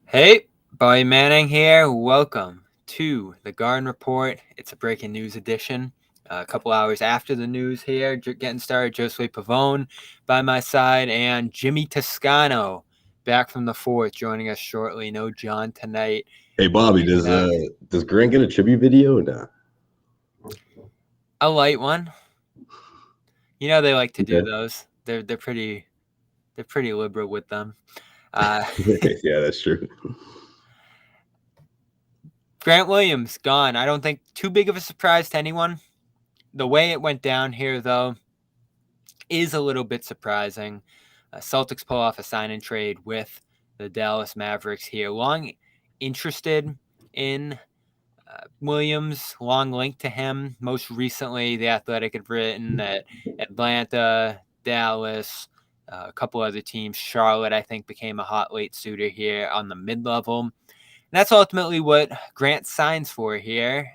Hey, Bobby Manning here. Welcome to the Garden Report. It's a breaking news edition. A couple hours after the news here, getting started. Josue Pavon by my side, and Jimmy Toscano back from the fourth, joining us shortly. No John tonight. Hey Bobby, does Grant get a tribute video or not? A light one. You know they like to do Okay. those. They're pretty liberal with them. Yeah, that's true. Grant Williams gone. I don't think too big of a surprise to anyone. The way it went down here, though, is a little bit surprising. Celtics pull off a sign and trade with the Dallas Mavericks here. Long interested in Williams, long linked to him. Most recently, The Athletic had written that Atlanta, Dallas, a couple other teams, Charlotte, I think, became a hot late suitor here on the mid-level. And that's ultimately what Grant signs for here,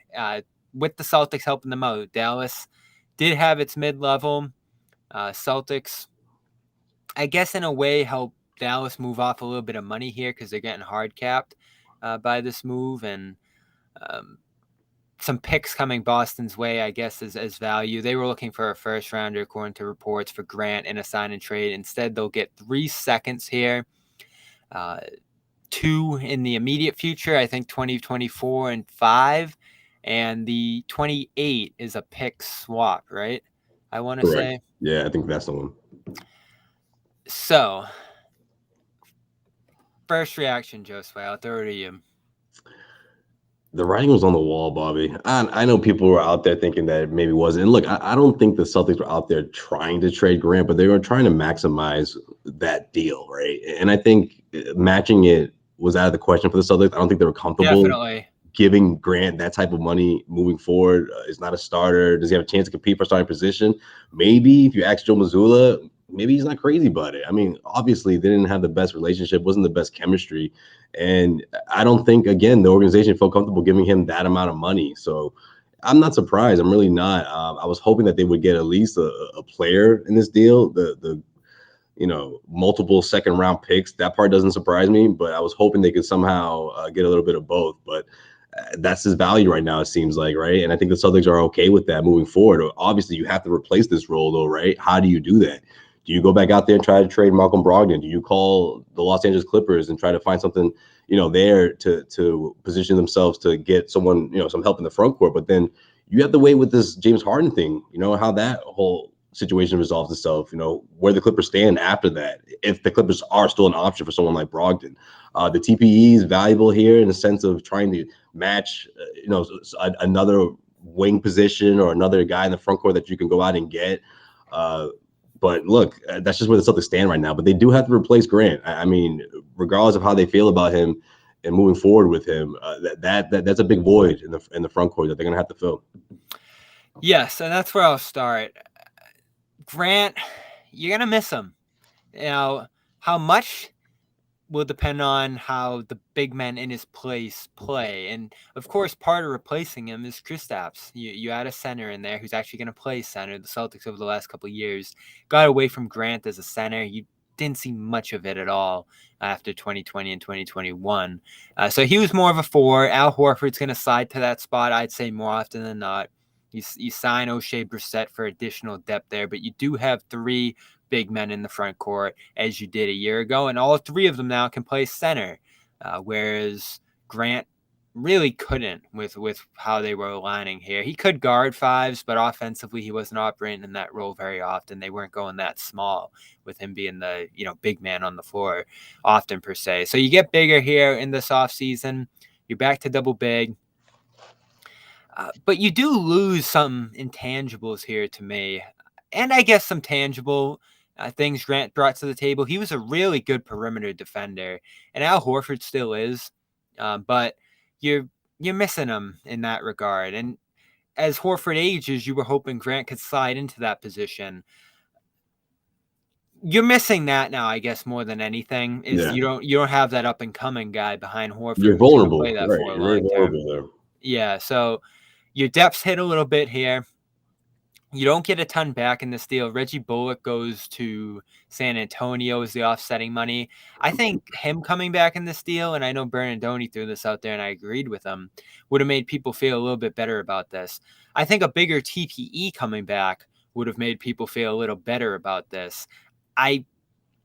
with the Celtics helping them out. Dallas did have its mid-level. Celtics, I guess, in a way, help Dallas move off a little bit of money here because they're getting hard capped by this move, and some picks coming Boston's way, I guess, as value. They were looking for a first rounder, according to reports, for Grant in a sign and trade. Instead, they'll get 3 seconds here. 2 in the immediate future, I think 2024 and 5. And the 28 is a pick swap, right? I want to say. Yeah, I think that's the one. So, first reaction, Josue, I'll throw it to you. The writing was on the wall, Bobby. I know people were out there thinking that it maybe wasn't. And look, I don't think the Celtics were out there trying to trade Grant, but they were trying to maximize that deal, right? And I think matching it was out of the question for the Celtics. I don't think they were comfortable Definitely giving Grant that type of money moving forward. Is not a starter. Does he have a chance to compete for a starting position? Maybe. If you ask Joe Mazzulla, maybe he's not crazy about it. I mean, obviously they didn't have the best relationship, wasn't the best chemistry. And I don't think, again, the organization felt comfortable giving him that amount of money. So I'm not surprised. I'm really not. I was hoping that they would get at least a player in this deal. The multiple second round picks. That part doesn't surprise me, but I was hoping they could somehow get a little bit of both. But that's his value right now, it seems like, right? And I think the Celtics are okay with that moving forward. Obviously, you have to replace this role, though, right? How do you do that? Do you go back out there and try to trade Malcolm Brogdon? Do you call the Los Angeles Clippers and try to find something, there to position themselves to get someone, some help in the front court? But then you have to wait with this James Harden thing, how that whole situation resolves itself, where the Clippers stand after that, if the Clippers are still an option for someone like Brogdon. The TPE is valuable here in the sense of trying to match, another wing position or another guy in the front court that you can go out and get. But look, that's just where the Celtics stand right now. But they do have to replace Grant. I mean, regardless of how they feel about him and moving forward with him, that's a big void in the front court that they're going to have to fill. Yes, and that's where I'll start. Grant, you're going to miss him. How much will depend on how the big men in his place play. And, of course, part of replacing him is Kristaps. You add a center in there who's actually going to play center. The Celtics over the last couple of years got away from Grant as a center. You didn't see much of it at all after 2020 and 2021. So he was more of a 4. Al Horford's going to slide to that spot, I'd say, more often than not. You sign O'Shea Brissett for additional depth there, but you do have 3 big men in the front court as you did a year ago, and all 3 of them now can play center, whereas Grant really couldn't with how they were aligning here. He could guard 5s, but offensively he wasn't operating in that role very often. They weren't going that small with him being the big man on the floor often per se. So you get bigger here in this offseason. You're back to double big. But you do lose some intangibles here to me, and I guess some tangible things Grant brought to the table. He was a really good perimeter defender, and Al Horford still is, but you're missing him in that regard. And as Horford ages, you were hoping Grant could slide into that position. You're missing that now, I guess, more than anything. You don't have that up and coming guy behind Horford. You're vulnerable, play that right? For You're very vulnerable there. Yeah, so your depth's hit a little bit here. You don't get a ton back in this deal. Reggie Bullock goes to San Antonio as the offsetting money. I think him coming back in this deal, and I know Bernardoni threw this out there and I agreed with him, would have made people feel a little bit better about this. I think a bigger TPE coming back would have made people feel a little better about this.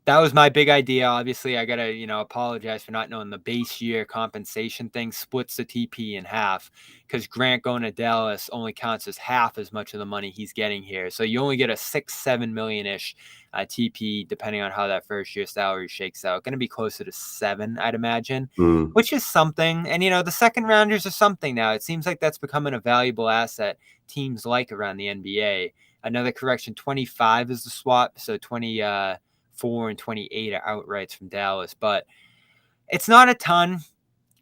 That was my big idea. Obviously, I got to, apologize for not knowing the base year compensation thing splits the TP in half, because Grant going to Dallas only counts as half as much of the money he's getting here. So you only get a 6-7 million-ish TP, depending on how that first year salary shakes out. Going to be closer to 7, I'd imagine, which is something. And, the second rounders are something now. It seems like that's becoming a valuable asset teams like around the NBA. Another correction, 25 is the swap. So 24 and 28 are outrights from Dallas, but it's not a ton.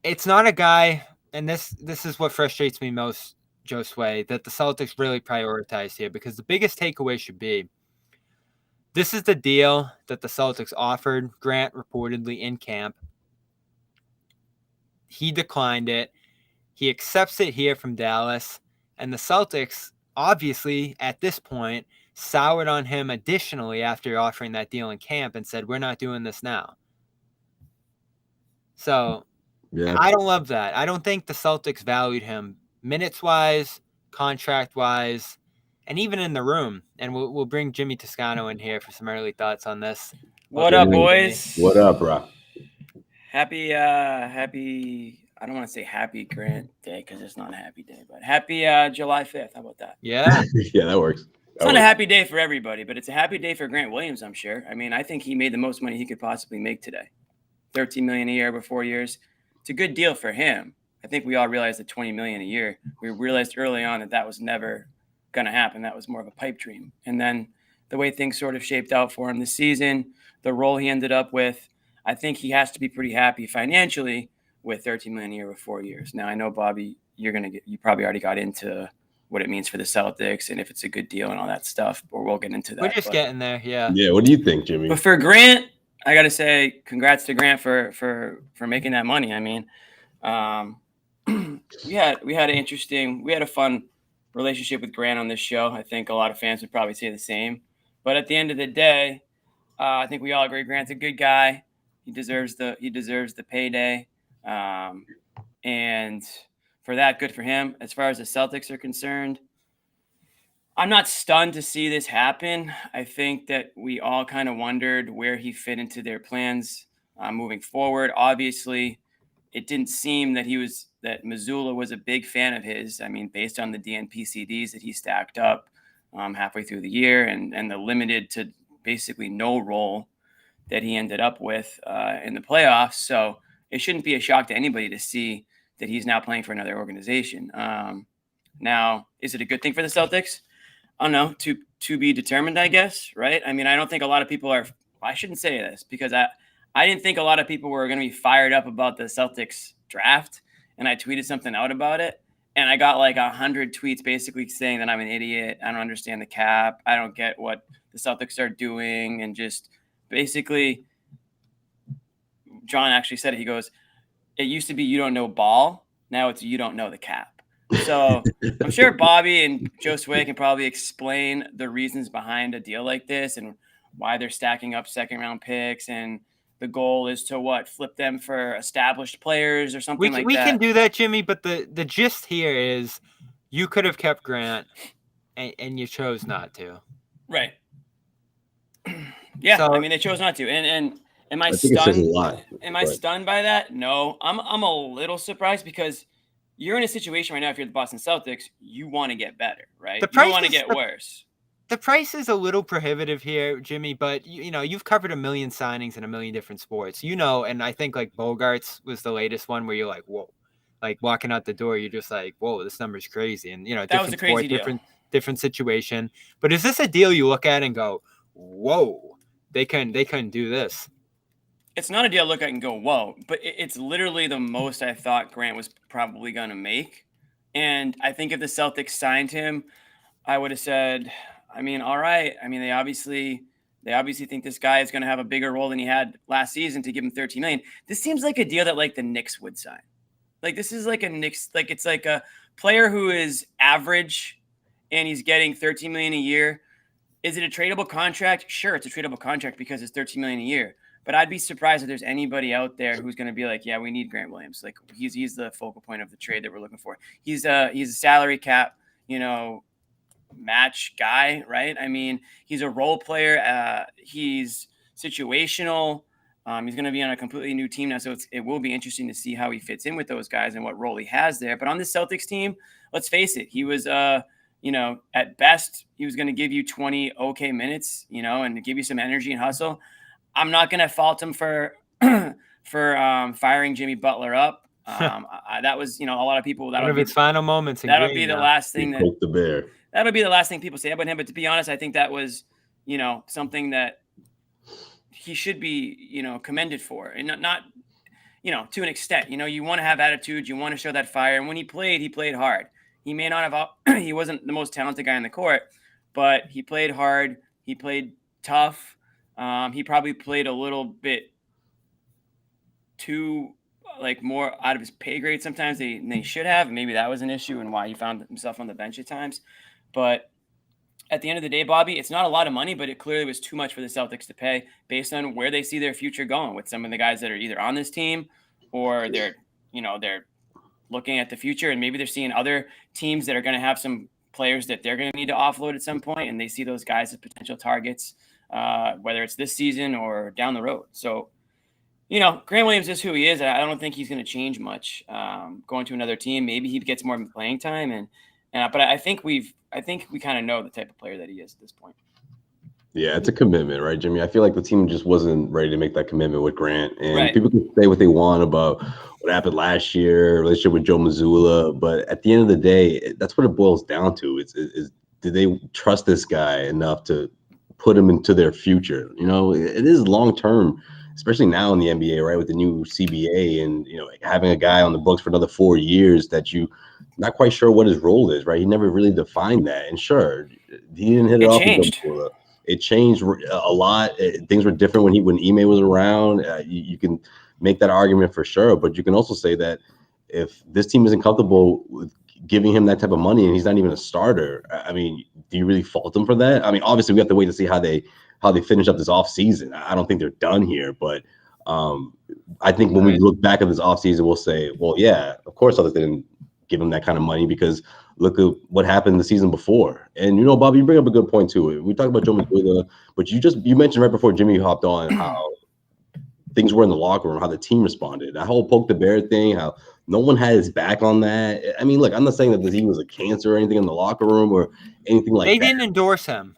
It's not a guy, and this is what frustrates me most, Josue, that the Celtics really prioritize here, because the biggest takeaway should be this is the deal that the Celtics offered Grant reportedly in camp. He declined it. He accepts it here from Dallas, and the Celtics obviously at this point soured on him additionally after offering that deal in camp and said, we're not doing this now. So yeah, I don't love that. I don't think the Celtics valued him minutes-wise, contract-wise, and even in the room. And we'll bring Jimmy Toscano in here for some early thoughts on this. What up, boys? What up, bro? Happy, I don't want to say happy Grant Day because it's not a happy day, but happy July 5th. How about that? Yeah. Yeah, that works. It's not a happy day for everybody, but it's a happy day for Grant Williams, I'm sure. I mean, I think he made the most money he could possibly make today. $13 million a year over 4 years. It's a good deal for him. I think we all realized that $20 million a year. We realized early on that was never going to happen. That was more of a pipe dream. And then the way things sort of shaped out for him this season, the role he ended up with, I think he has to be pretty happy financially with $13 million a year over 4 years. Now, I know, Bobby, you probably already got into what it means for the Celtics and if it's a good deal and all that stuff, but we'll get into that. We're just getting there, yeah. Yeah, what do you think, Jimmy? But for Grant, I got to say congrats to Grant for making that money. I mean, we had a fun relationship with Grant on this show. I think a lot of fans would probably say the same. But at the end of the day, I think we all agree Grant's a good guy. He deserves the payday. And for that, good for him. As far as the Celtics are concerned, I'm not stunned to see this happen. I think that we all kind of wondered where he fit into their plans moving forward. Obviously, it didn't seem that Mazzulla was a big fan of his. I mean, based on the DNP CDs that he stacked up halfway through the year and the limited to basically no role that he ended up with in the playoffs. So it shouldn't be a shock to anybody to see that he's now playing for another organization. Now, is it a good thing for the Celtics? I don't know, to be determined, I guess, right? I mean, I don't think a lot of people are – I shouldn't say this because I didn't think a lot of people were going to be fired up about the Celtics draft, and I tweeted something out about it, and I got like 100 tweets basically saying that I'm an idiot, I don't understand the cap, I don't get what the Celtics are doing, and just basically John actually said it. He goes, it used to be you don't know ball, now it's you don't know the cap. So I'm sure Bobby and Josue can probably explain the reasons behind a deal like this and why they're stacking up second-round picks, and the goal is to flip them for established players or something like that. We can do that, Jimmy, but the gist here is you could have kept Grant and you chose not to. Right. Yeah, so, I mean, they chose not to. And am I stunned? Am I stunned by that? No. I'm a little surprised because you're in a situation right now, if you're the Boston Celtics, you want to get better, right? You don't want to get worse. The price is a little prohibitive here, Jimmy, but you've covered a million signings in a million different sports, and I think like Bogarts was the latest one where you're like, whoa, like walking out the door, you're just like, whoa, this number's crazy. And, that was a crazy deal. Different situation. But is this a deal you look at and go, whoa, they couldn't do this? It's not a deal I look at and go, whoa, but it's literally the most I thought Grant was probably going to make. And I think if the Celtics signed him, I would have said, I mean, all right. I mean, they obviously think this guy is going to have a bigger role than he had last season to give him $13 million. This seems like a deal that like the Knicks would sign. Like this is like a Knicks, like it's like a player who is average and he's getting $13 million a year. Is it a tradable contract? Sure, it's a tradable contract because it's $13 million a year. But I'd be surprised if there's anybody out there who's going to be like, yeah, we need Grant Williams. Like he's the focal point of the trade that we're looking for. He's a salary cap, match guy, right? I mean, he's a role player. He's situational. He's going to be on a completely new team now, so it will be interesting to see how he fits in with those guys and what role he has there. But on the Celtics team, let's face it, he was, at best, he was going to give you 20 okay minutes, and give you some energy and hustle. I'm not going to fault him for firing Jimmy Butler up. That was, a lot of people. One of his final moments. That'll be the last thing Poke the bear. That'll be the last thing people say about him. But to be honest, I think that was, something that he should be, commended for, and not, to an extent. You want to have attitude, you want to show that fire. And when he played hard. He may not have, he wasn't the most talented guy on the court, but he played hard. He played tough. He probably played a little bit too, more out of his pay grade sometimes than he should have. Maybe that was an issue and why he found himself on the bench at times. But at the end of the day, Bobby, it's not a lot of money, but it clearly was too much for the Celtics to pay based on where they see their future going with some of the guys that are either on this team or they're looking at the future, and maybe they're seeing other teams that are going to have some players that they're going to need to offload at some point, and they see those guys as potential targets, whether it's this season or down the road. So, Grant Williams is who he is. I don't think he's going to change much going to another team. Maybe he gets more playing time, but I think we kind of know the type of player that he is at this point. Yeah, it's a commitment, right, Jimmy? I feel like the team just wasn't ready to make that commitment with Grant. And Right. People can say what they want about what happened last year, relationship with Joe Mazzulla, but at the end of the day, that's what it boils down to. Is did they trust this guy enough to put him into their future? It is long term, especially now in the NBA, right, with the new CBA and having a guy on the books for another 4 years that you not quite sure what his role is, right? He never really defined that. And sure, he didn't hit it off with Joe Mazzulla. It changed a lot. Things were different when Ime was around. You can make that argument for sure, but you can also say that if this team isn't comfortable with giving him that type of money and he's not even a starter, I mean, do you really fault him for that? I mean, obviously we have to wait to see how they finish up this offseason. I don't think they're done here, but I think when we look back at this offseason, we'll say, well, yeah, of course others didn't give him that kind of money because look at what happened the season before. And, Bobby, you bring up a good point, too. We talked about Joe Mazzulla, but you mentioned right before Jimmy hopped on how things were in the locker room, how the team responded. That whole poke the bear thing, how no one had his back on that. I mean, look, I'm not saying that he was a cancer or anything in the locker room or anything like that. They didn't endorse him.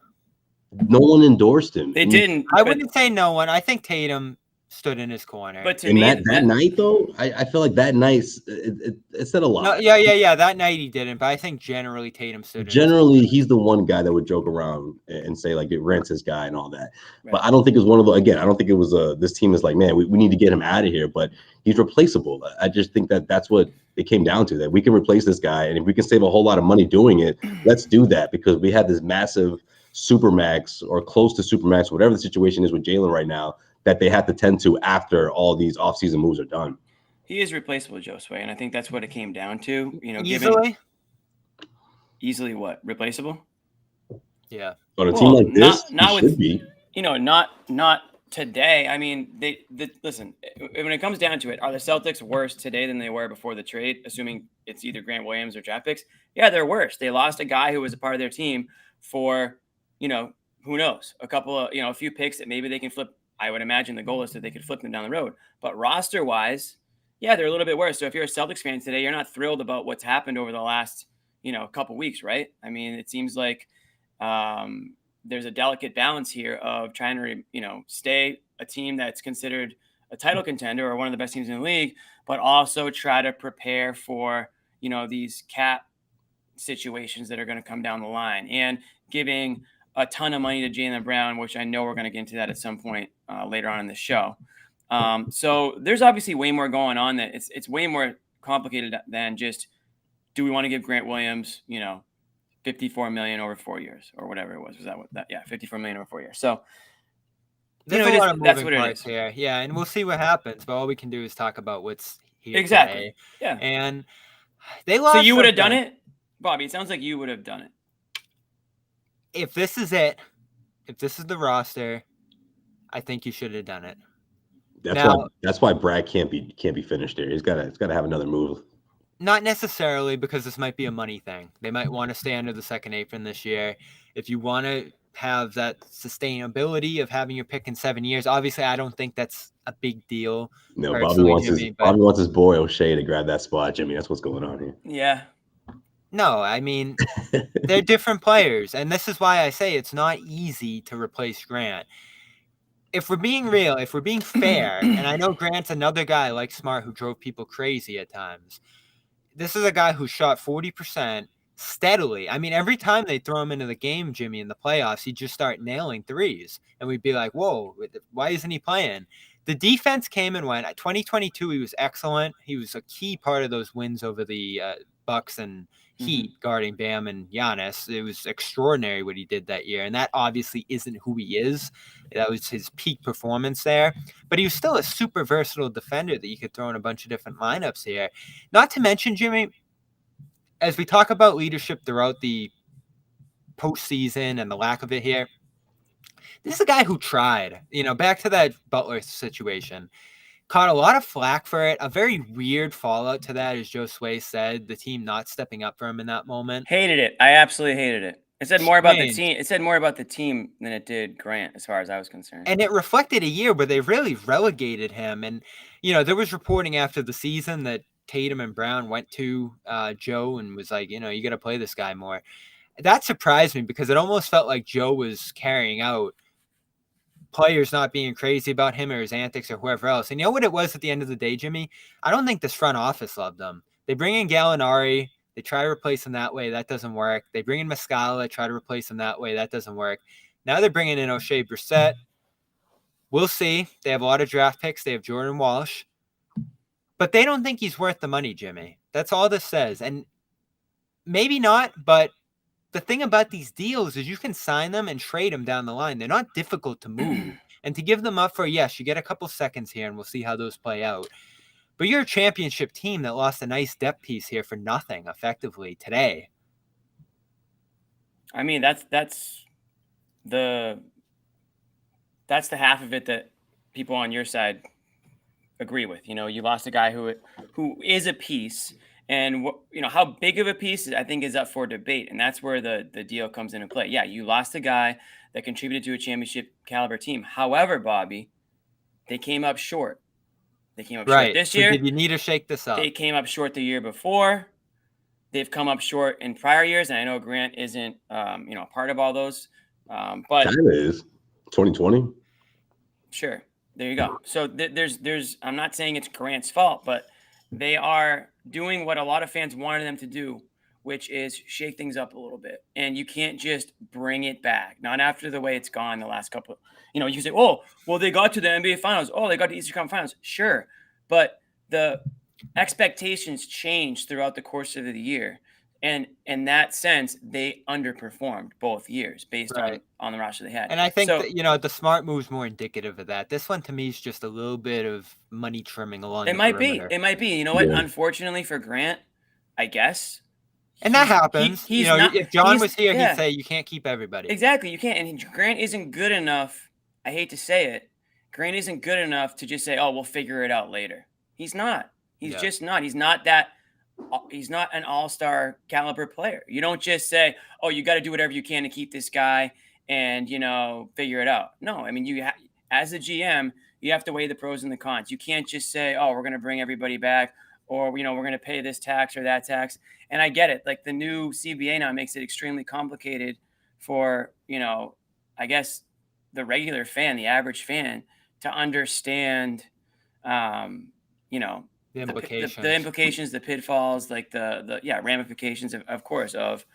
No one endorsed him. They didn't. I wouldn't say no one. I think Tatum stood in his corner. But to and me, that night, though, I feel like that night, it said a lot. No, yeah. That night he didn't, but I think generally Tatum stood. Generally, he's the one guy that would joke around and say like it rents his guy and all that. Right. But I don't think it was one of the. Again, I don't think it was this team is like, man, we need to get him out of here. But he's replaceable. I just think that's what it came down to. That we can replace this guy, and if we can save a whole lot of money doing it, let's do that because we have this massive supermax or close to supermax, whatever the situation is with Jalen right now, that they have to tend to after all these offseason moves are done. He is replaceable, Josue, and I think that's what it came down to. Easily what? Replaceable? Yeah. On a team like this, not should be. Not today. I mean, listen, when it comes down to it, are the Celtics worse today than they were before the trade, assuming it's either Grant Williams or draft picks? Yeah, they're worse. They lost a guy who was a part of their team for, who knows, a few picks that maybe they can flip. I would imagine the goal is that they could flip them down the road. But roster-wise, yeah, they're a little bit worse. So if you're a Celtics fan today, you're not thrilled about what's happened over the last, couple weeks, right? I mean, it seems like there's a delicate balance here of trying to, stay a team that's considered a title contender or one of the best teams in the league, but also try to prepare for, these cap situations that are going to come down the line and giving a ton of money to Jalen Brown, which I know we're going to get into that at some point later on in the show. So there's obviously way more going on that it's way more complicated than just, do we want to give Grant Williams, $54 million over 4 years or whatever it was? Was that what that? Yeah. $54 million over 4 years. So There's a lot of that's moving what it parts is. here. Yeah. And we'll see what happens, but all we can do is talk about what's here Exactly. today. Yeah. And they lost. So you would have done something. it, Bobby? It sounds like you would have done it. if this is it, if this is the roster, I think you should have done it. That's why Brad can't be finished here. He's gotta have another move. Not necessarily, because this might be a money thing. They might want to stay under the second apron this year. If you want to have that sustainability of having your pick in 7 years, obviously I don't think that's a big deal. No, Bobby wants his boy O'Shea to grab that spot, Jimmy. That's what's going on here. Yeah. No, I mean, they're different players, and this is why I say it's not easy to replace Grant. If we're being real, if we're being fair, and I know Grant's another guy like Smart who drove people crazy at times, this is a guy who shot 40% steadily. I mean, every time they throw him into the game, Jimmy, in the playoffs, he'd just start nailing threes. And we'd be like, whoa, why isn't he playing? The defense came and went. At 2022, he was excellent. He was a key part of those wins over the Bucks and Heat, guarding Bam and Giannis. It was extraordinary what he did that year. And that obviously isn't who he is. That was his peak performance there. But he was still a super versatile defender that you could throw in a bunch of different lineups here. Not to mention, Jimmy, as we talk about leadership throughout the postseason and the lack of it here, this is a guy who tried. Back to that Butler situation. Caught a lot of flack for it. A very weird fallout to that, as Josue said, the team not stepping up for him in that moment. Hated it. I absolutely hated it. It said more about the team. It said more about the team than it did Grant, as far as I was concerned. And it reflected a year where they really relegated him. And, there was reporting after the season that Tatum and Brown went to Joe and was like, you got to play this guy more. That surprised me because it almost felt like Joe was carrying out players not being crazy about him or his antics or whoever else. And you know what it was at the end of the day, Jimmy? I don't think this front office loved him. They bring in Gallinari. They try to replace him that way. That doesn't work. They bring in Muscala. Try to replace him that way. That doesn't work. Now they're bringing in O'Shea Brissett. We'll see. They have a lot of draft picks. They have Jordan Walsh. But they don't think he's worth the money, Jimmy. That's all this says. And maybe not, but the thing about these deals is you can sign them and trade them down the line. They're not difficult to move. And to give them up for, yes, you get a couple seconds here, and we'll see how those play out. But you're a championship team that lost a nice depth piece here for nothing, effectively, today. I mean, that's the half of it that people on your side agree with. You lost a guy who is a piece. And how big of a piece I think is up for debate, and that's where the deal comes into play. Yeah, you lost a guy that contributed to a championship caliber team. However, Bobby, they came up short. They came up short this year. Did you need to shake this up? They came up short the year before. They've come up short in prior years, and I know Grant isn't a part of all those. But kind of is 2020. Sure, there you go. So there's I'm not saying it's Grant's fault, but they are doing what a lot of fans wanted them to do, which is shake things up a little bit. And you can't just bring it back. Not after the way it's gone the last couple. You say, oh, well, they got to the NBA Finals. Oh, they got to Eastern Conference Finals. Sure. But the expectations changed throughout the course of the year. And in that sense, they underperformed both years based on the roster they had. And I think that, the Smart move is more indicative of that. This one to me is just a little bit of money trimming along. It might be. It might be. You know what? Yeah. Unfortunately for Grant, I guess. And that happens. If John was here, he'd say you can't keep everybody. Exactly. You can't. And Grant isn't good enough. I hate to say it. Grant isn't good enough to just say, oh, we'll figure it out later. He's not. He's just not. He's not that. He's not an all-star caliber player. You don't just say, oh, you got to do whatever you can to keep this guy and, figure it out. No, I mean, as a GM, you have to weigh the pros and the cons. You can't just say, oh, we're going to bring everybody back or, we're going to pay this tax or that tax. And I get it. Like the new CBA now makes it extremely complicated for, I guess the regular fan, the average fan to understand, the implications, the implications, the pitfalls, like the ramifications of course of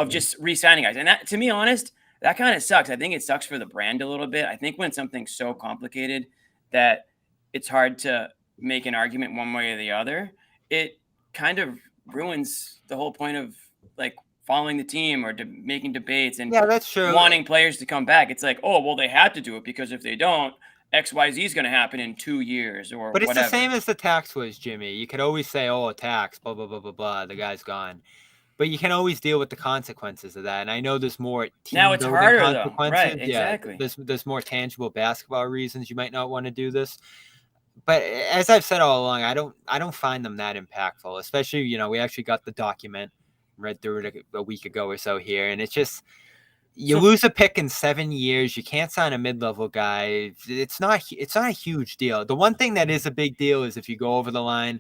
just re-signing guys. And that, to be honest, that kind of sucks. I think it sucks for the brand a little bit. I think when something's so complicated that it's hard to make an argument one way or the other, it kind of ruins the whole point of like following the team or making debates and that's true. Wanting players to come back. It's like, oh, well, they have to do it because if they don't, XYZ is going to happen in 2 years or But it's whatever. the same as the tax was, Jimmy. You could always say, oh, a tax, blah, blah, blah, blah, blah. The guy's gone. but you can always deal with the consequences of that. And I know there's more Now it's team-building harder, though. consequences. Right, Yeah, exactly. there's more tangible basketball reasons you might not want to do this. But as I've said all along, I don't find them that impactful. Especially, we actually got the document, read through it a week ago or so here, and it's just you lose a pick in 7 years. You can't sign a mid-level guy. It's not a huge deal. The one thing that is a big deal is if you go over the line,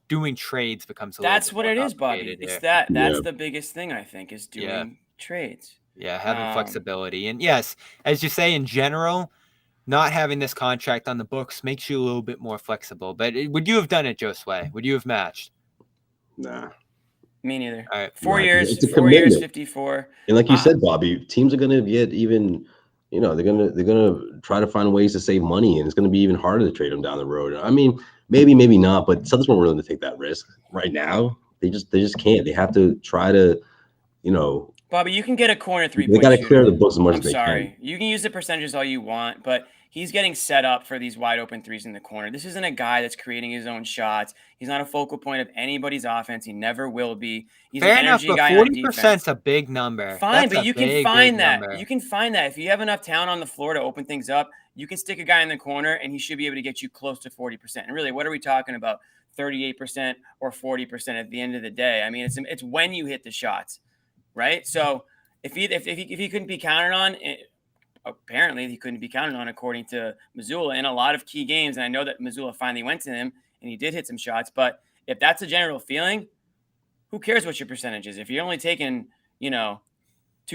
doing trades becomes a little That's bit what more it is, Bobby. complicated It's here. that's the biggest thing, I think, is doing trades. Yeah, having flexibility. And yes, as you say, in general, not having this contract on the books makes you a little bit more flexible. But would you have done it, Josue? Would you have matched? Nah. Me neither. All right. 4 years, It's a 4 years, commitment. 54. And like you said, Bobby, teams are gonna get even, they're gonna try to find ways to save money, and it's gonna be even harder to trade them down the road. I mean, maybe not, but Celtics weren't willing to take that risk right now. They just can't. They have to try to, Bobby, you can get a corner 3-point they got to shooter. clear the books as much I'm as they sorry. can. You can use the percentages all you want, but he's getting set up for these wide open threes in the corner. This isn't a guy that's creating his own shots. He's not a focal point of anybody's offense. He never will be. He's Fair an enough, energy but guy on 40% defense. is a big number. Fine, That's but a you can big, find big that. number. You can find that. If you have enough talent on the floor to open things up, you can stick a guy in the corner, and he should be able to get you close to 40%. And really, what are we talking about? 38% or 40% at the end of the day? I mean, it's when you hit the shots, right? So if he couldn't be counted on, apparently he couldn't be counted on according to Missoula in a lot of key games. And I know that Missoula finally went to him and he did hit some shots. But if that's a general feeling, who cares what your percentage is? If you're only taking, 2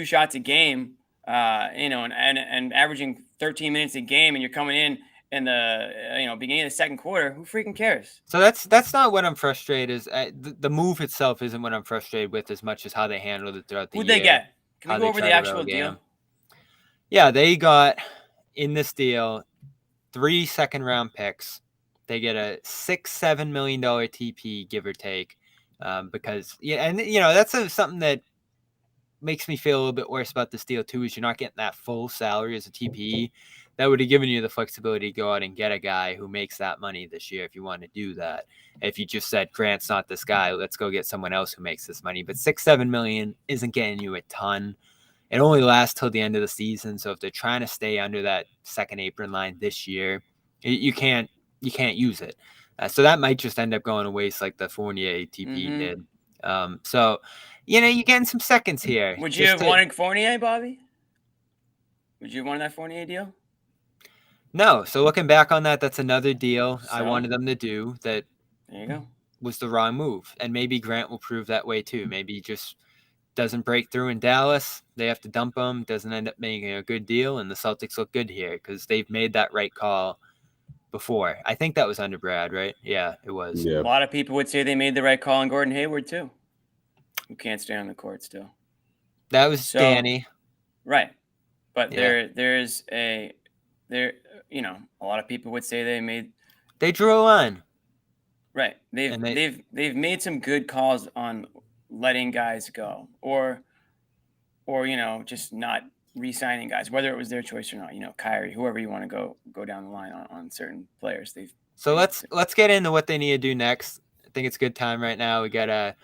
shots a game, and averaging 13 minutes a game, and you're coming in the beginning of the second quarter, who freaking cares? So that's not what I'm frustrated is. The move itself isn't what I'm frustrated with as much as how they handled it throughout the year. Who'd they get? Can we go over the actual relegate deal? him. Yeah, they got in this deal 3 second-round picks. They get a $6-7 million TP, give or take, because that's something that makes me feel a little bit worse about this deal too. Is you're not getting that full salary as a TP. That would have given you the flexibility to go out and get a guy who makes that money this year if you want to do that. If you just said Grant's not this guy, let's go get someone else who makes this money. But $6-7 million isn't getting you a ton. It only lasts till the end of the season. So if they're trying to stay under that second apron line this year, you can't use it. So that might just end up going to waste like the Fournier TP did. So, you're getting some seconds here. Would you have wanted Fournier, Bobby? Would you have wanted that Fournier deal? No. So looking back on that, that's another deal I wanted them to do that there you go. was the wrong move. And maybe Grant will prove that way too. Maybe he just doesn't break through in Dallas. They have to dump him. Doesn't end up making a good deal. And the Celtics look good here because they've made that right call before. I think that was under Brad, right? Yeah, it was. Yeah. A lot of people would say they made the right call on Gordon Hayward too, who can't stay on the court still. That was Danny. Right. But there's a lot of people would say they drew a line. Right. They've made some good calls on letting guys go or just not re-signing guys, whether it was their choice or not. Kyrie, whoever you want to go down the line on certain players. Let's get into what they need to do next. I think it's a good time right now. We got a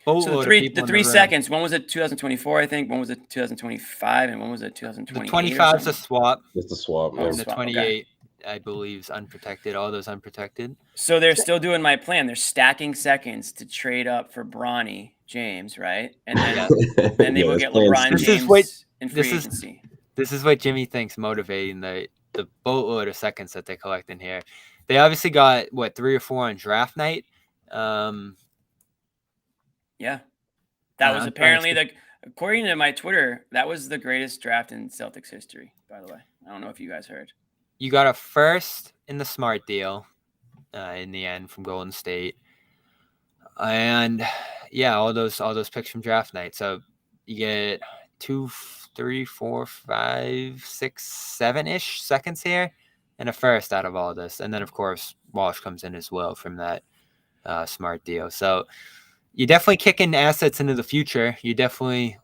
so the 3 seconds. One was it 2024, I think. One was it 2025, and one was it 2028. The 25 is a swap. It's the swap. And the 28, I believe, is unprotected. All those unprotected. So they're still doing my plan. They're stacking seconds to trade up for Bronny James, right? And then they will get LeBron James in free agency. This is what Jimmy thinks motivating the boatload of seconds that they collect in here. They obviously got 3 or 4 on draft night. Yeah, that was apparently according to my Twitter, that was the greatest draft in Celtics history. By the way, I don't know if you guys heard. You got a first in the Smart deal, in the end from Golden State, and all those picks from draft night. So you get 2, 3, 4, 5, 6, 7-ish seconds here, and a first out of all this, and then of course Walsh comes in as well from that Smart deal. So you're definitely kicking assets into the future. You're definitely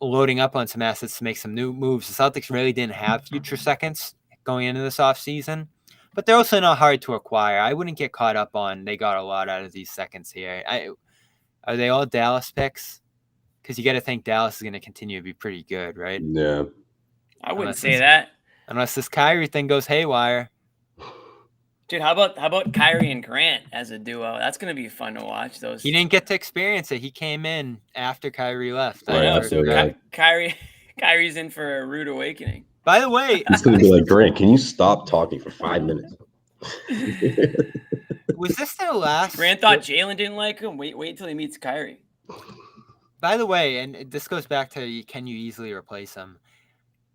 loading up on some assets to make some new moves. The Celtics really didn't have future seconds going into this offseason, but they're also not hard to acquire. I wouldn't get caught up on they got a lot out of these seconds here. Are they all Dallas picks? because you got to think Dallas is going to continue to be pretty good, right? Yeah. I wouldn't Unless say that. Unless this Kyrie thing goes haywire. Dude, how about Kyrie and Grant as a duo? That's gonna be fun to watch. Those He didn't get to experience it. He came in after Kyrie left. I know. Right, So yeah. Kyrie's in for a rude awakening. By the way, It's gonna be like, Grant, can you stop talking for 5 minutes? was this their last? Grant thought Jalen didn't like him. Wait until he meets Kyrie. By the way, and this goes back to can you easily replace him?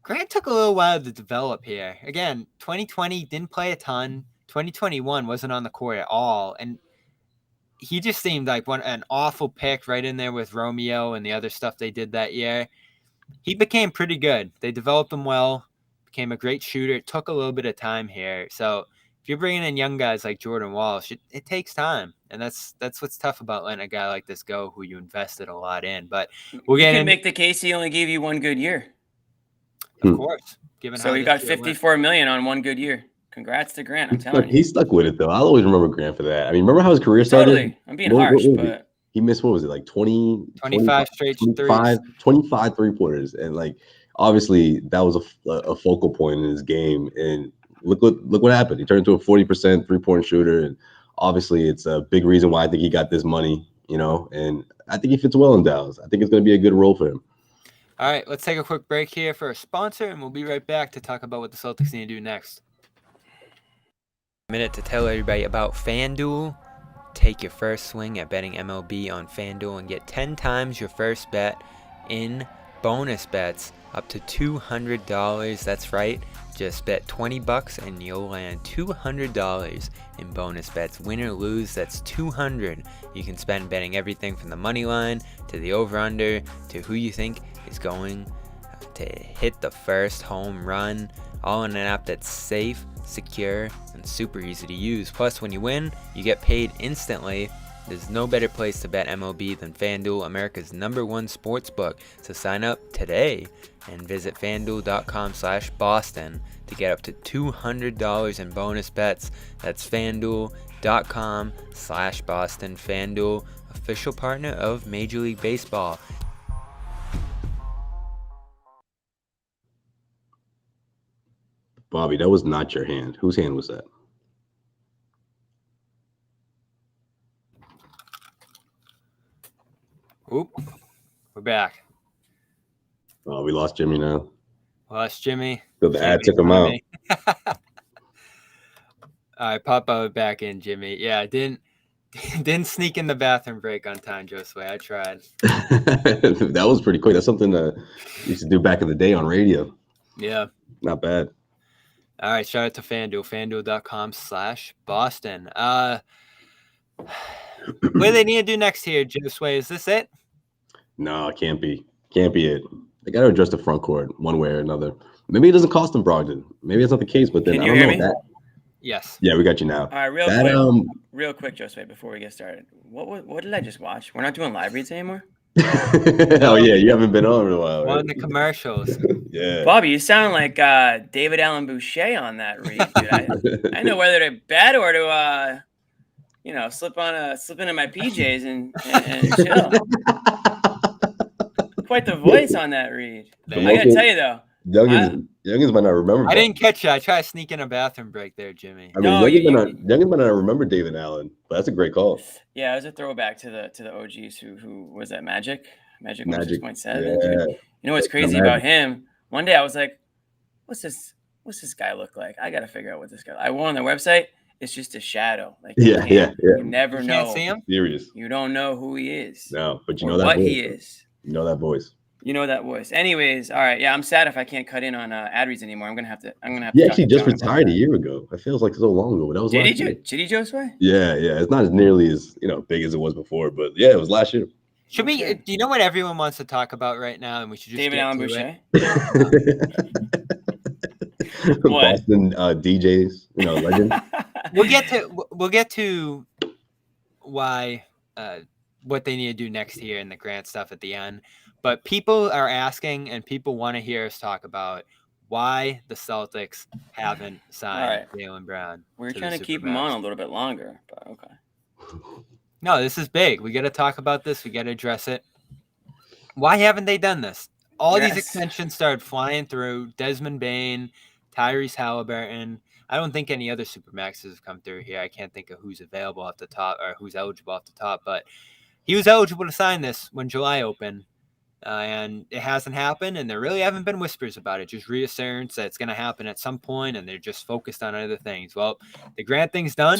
Grant took a little while to develop here. Again, 2020 didn't play a ton. 2021 wasn't on the court at all, and he just seemed like an awful pick right in there with Romeo and the other stuff they did that year. He became pretty good. They developed him well, became a great shooter. It took a little bit of time here. So if you're bringing in young guys like Jordan Walsh, it takes time. And that's what's tough about letting a guy like this go who you invested a lot in. But we'll get in. Make the case he only gave you one good year. Of course. So he got $54 million on one good year. Congrats to Grant. I'm telling you. He stuck with it, though. I'll always remember Grant for that. I mean, remember how his career started? Totally. I'm being harsh, but he missed, what was it, like 25 straight 25 3-pointers. And, like, obviously, that was a focal point in his game. And look what happened. He turned into a 40% 3-point shooter. And obviously, it's a big reason why I think he got this money, and I think he fits well in Dallas. I think it's going to be a good role for him. All right, let's take a quick break here for a sponsor, and we'll be right back to talk about what the Celtics need to do next. Minute to tell everybody about FanDuel. Take your first swing at betting MLB on FanDuel and get 10 times your first bet in bonus bets up to $200. That's right. Just bet $20 and you'll land $200 in bonus bets. Win or lose, that's $200. You can spend betting everything from the money line to the over-under to who you think is going to hit the first home run, all in an app that's safe, secure, and super easy to use. Plus, when you win, you get paid instantly. There's no better place to bet MLB than FanDuel, America's #1 sportsbook. So sign up today and visit FanDuel.com/Boston to get up to $200 in bonus bets. That's FanDuel.com/Boston. FanDuel, official partner of Major League Baseball. Bobby, that was not your hand. Whose hand was that? Oop, we're back. Oh, we lost Jimmy now. Lost Jimmy. So the ad took him out. All right, pop out back in, Jimmy. Yeah, didn't sneak in the bathroom break on time, Josue. I tried. That was pretty quick. That's something that you used to do back in the day on radio. Yeah. Not bad. All right, shout out to FanDuel, FanDuel.com/Boston. What do they need to do next here, Josue? Is this it? No, it can't be. Can't be it. They got to address the front court one way or another. Maybe it doesn't cost them Brogdon. Maybe it's not the case, but then Can I you don't hear know me? that. Yes. Yeah, we got you now. All right, real quick, Josue, before we get started. What did I just watch? We're not doing live reads anymore? Oh, yeah, you haven't been on in a while. One of the commercials. Yeah. Bobby, you sound like David Allen Boucher on that read, dude. I know whether to bet or to slip into my PJs and chill. Quite the voice on that read. I gotta tell you though, Youngins might not remember. I didn't catch you. I tried to sneak in a bathroom break there, Jimmy. I mean, Youngins might not remember David Allen, but that's a great call. Yeah, it was a throwback to the OGs who was that Magic 106.7. Yeah. You know what's crazy about him? One day I was like, what's this guy look like? I gotta figure out what this guy. I went on their website. It's just a shadow. Like yeah. You never know. Can't see him. Serious. You don't know who he is. No, but you know that what voice. he is. You know that voice. You know that voice. Anyways, all right. Yeah, I'm sad if I can't cut in on ad reads anymore. I'm gonna have to. He actually just retired a year ago. It feels like so long ago, but that was last year. Did he, Josue? Yeah. It's not as nearly as big as it was before, but yeah, it was last year. Should we? Do you know what everyone wants to talk about right now? And we should just David Allen Boucher. Boston DJs, legend. We'll get to why what they need to do next year and the Grant stuff at the end. But people are asking, and people want to hear us talk about why the Celtics haven't signed Jalen Brown. We're trying to keep him on a little bit longer, but okay. No, this is big. We got to talk about this. We got to address it. Why haven't they done this? All these Yes. extensions started flying through. Desmond Bain, Tyrese Halliburton. I don't think any other Supermaxes have come through here. I can't think of who's available off the top or who's eligible off the top, but he was eligible to sign this when July opened, and it hasn't happened, and there really haven't been whispers about it, just reassurance that it's going to happen at some point, and they're just focused on other things. Well, the Grant thing's done.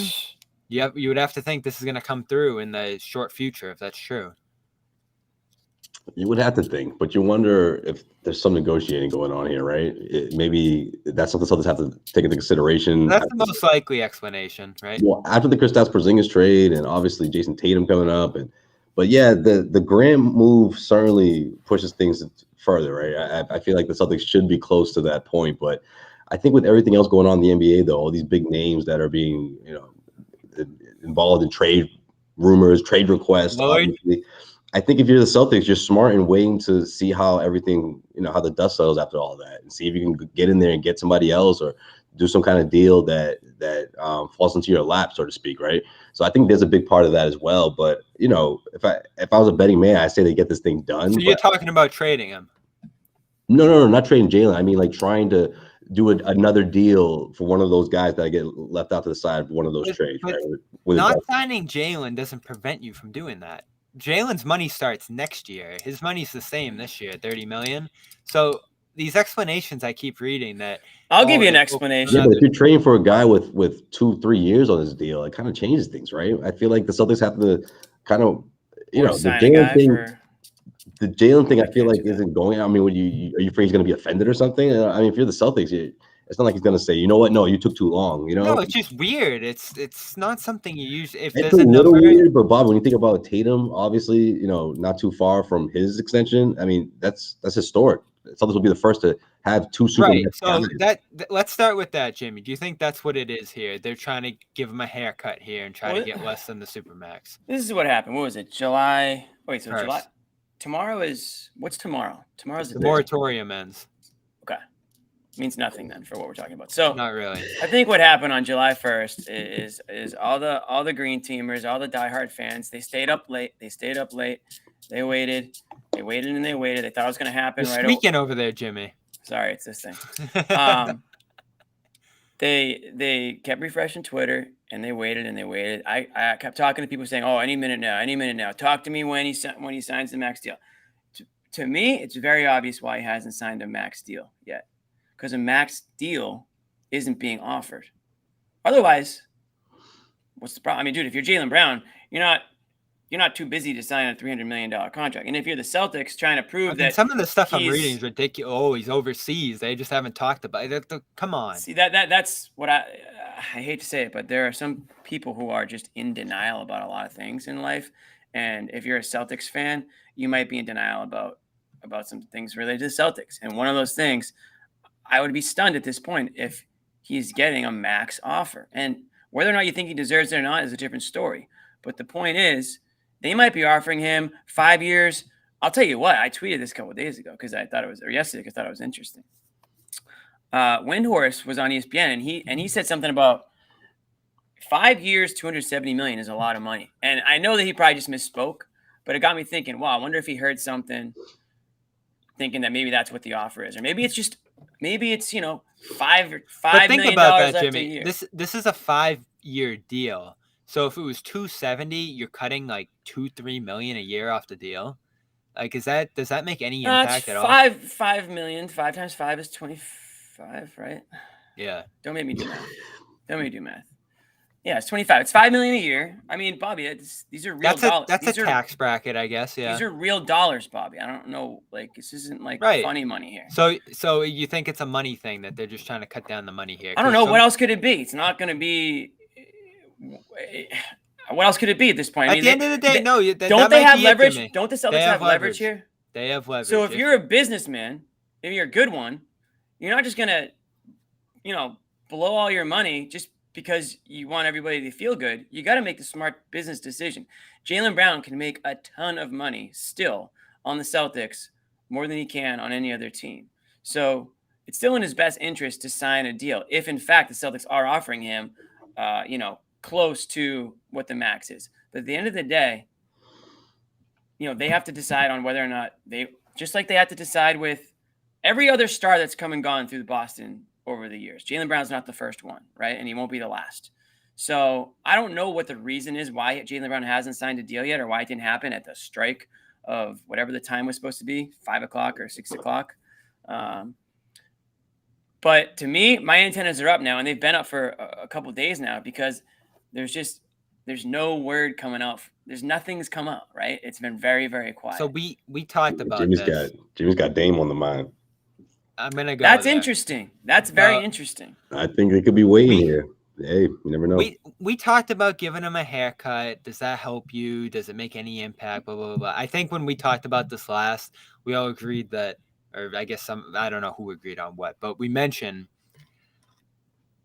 You would have to think this is going to come through in the short future, if that's true. You would have to think, but you wonder if there's some negotiating going on here, right? Maybe that's something Celtics have to take into consideration. That's the most likely explanation, right? Well, after the Kristaps Porzingis trade, and obviously Jason Tatum coming up, but yeah, the Grant move certainly pushes things further, right? I feel like the Celtics should be close to that point, but I think with everything else going on in the NBA, though, all these big names that are being, involved in trade rumors, trade requests, obviously. I think if you're the Celtics, you're smart and waiting to see how everything, how the dust settles after all that, and see if you can get in there and get somebody else or do some kind of deal that falls into your lap, so to speak, right? So I think there's a big part of that as well. But if I was a betting man, I say they get this thing done. So you're talking about trading him? No, not trading Jalen. I mean, like trying to do another deal for one of those guys that get left out to the side of one of those trades. Right? Not signing Jalen doesn't prevent you from doing that. Jalen's money starts next year. His money's the same this year, $30 million. So these explanations I keep reading that I'll give you an explanation. Yeah, but if you're trading for a guy with 2-3 years on this deal, it kind of changes things, right? I feel like the Celtics have to kind of, the Jalen thing I feel like isn't going. I mean, are you afraid he's going to be offended or something? I mean, if you're the Celtics, it's not like he's going to say, you know what? No, you took too long. No, it's just weird. It's not something you use. If it's a little weird, but Bob, when you think about Tatum, obviously, not too far from his extension. I mean, that's historic. Celtics will be the first to have two super. Right. So let's start with that, Jimmy. Do you think that's what it is here? They're trying to give him a haircut here and try to get less than the Supermax. This is what happened. What was it? July? Wait, so 1st. July. Tomorrow is what's tomorrow? Tomorrow's the moratorium ends. Okay. Means nothing then for what we're talking about. So not really. I think what happened on July 1st is all the green teamers, all the diehard fans, they stayed up late. They waited and they waited. They thought it was going to happen. You're squeaking over there, Jimmy. Sorry, it's this thing. They kept refreshing Twitter and they waited and they waited. I kept talking to people saying, "Oh, any minute now. Talk to me when he signs the max deal." To me, it's very obvious why he hasn't signed a max deal yet. Because a max deal isn't being offered. Otherwise, what's the problem? I mean, dude, if you're Jalen Brown, you're not too busy to sign a $300 million contract. And if you're the Celtics trying to prove that some of the stuff I'm reading is ridiculous. Oh, he's overseas. They just haven't talked about it. Come on. See, that's what I hate to say it, but there are some people who are just in denial about a lot of things in life. And if you're a Celtics fan, you might be in denial about some things related to the Celtics. And one of those things, I would be stunned at this point if he's getting a max offer. And whether or not you think he deserves it or not is a different story. But the point is, they might be offering him 5 years. I'll tell you what, I tweeted this a couple of days ago yesterday because I thought it was interesting. Windhorse was on ESPN and he said something about 5 years, $270 million is a lot of money. And I know that he probably just misspoke, but it got me thinking, wow, I wonder if he heard something thinking that maybe that's what the offer is. Or maybe it's $5 million about that, Jimmy. a year. This is a 5-year deal. So if it was 270, you're cutting like $2-3 million a year off the deal. Like, does that make any impact at all? $5 million. 5 times 5 is 25, right? Yeah. Don't make me do math. Yeah, it's 25. It's $5 million a year. I mean, Bobby, these are real dollars. That's a tax bracket, I guess. Yeah. These are real dollars, Bobby. I don't know. Like, this isn't like funny money here. So you think it's a money thing that they're just trying to cut down the money here? I don't know. What else could it be? It's not going to be. What else could it be at this point? At the end of the day, no. Don't they have leverage? Don't the Celtics have leverage here? They have leverage. So if you're a businessman, if you're a good one, you're not just going to, blow all your money just because you want everybody to feel good. You got to make the smart business decision. Jalen Brown can make a ton of money still on the Celtics, more than he can on any other team. So it's still in his best interest to sign a deal if, in fact, the Celtics are offering him, close to what the max is. But at the end of the day, they have to decide on whether or not just like they have to decide with every other star that's come and gone through Boston over the years. Jalen Brown's not the first one, right? And he won't be the last. So I don't know what the reason is why Jalen Brown hasn't signed a deal yet, or why it didn't happen at the strike of whatever the time was supposed to be, 5 o'clock or 6 o'clock. But to me, my antennas are up now, and they've been up for a couple of days now, because there's no word coming out. Nothing's come out, right? It's been very, very quiet. So we talked about Jimmy's got Dame on the mind. I'm gonna go. That's there. interesting. That's very interesting. I think they could be waiting here. Hey, you never know. We talked about giving him a haircut. Does that help you? Does it make any impact? Blah, blah, blah, blah. I think when we talked about this last, we all agreed that, or I guess I don't know who agreed on what, but we mentioned,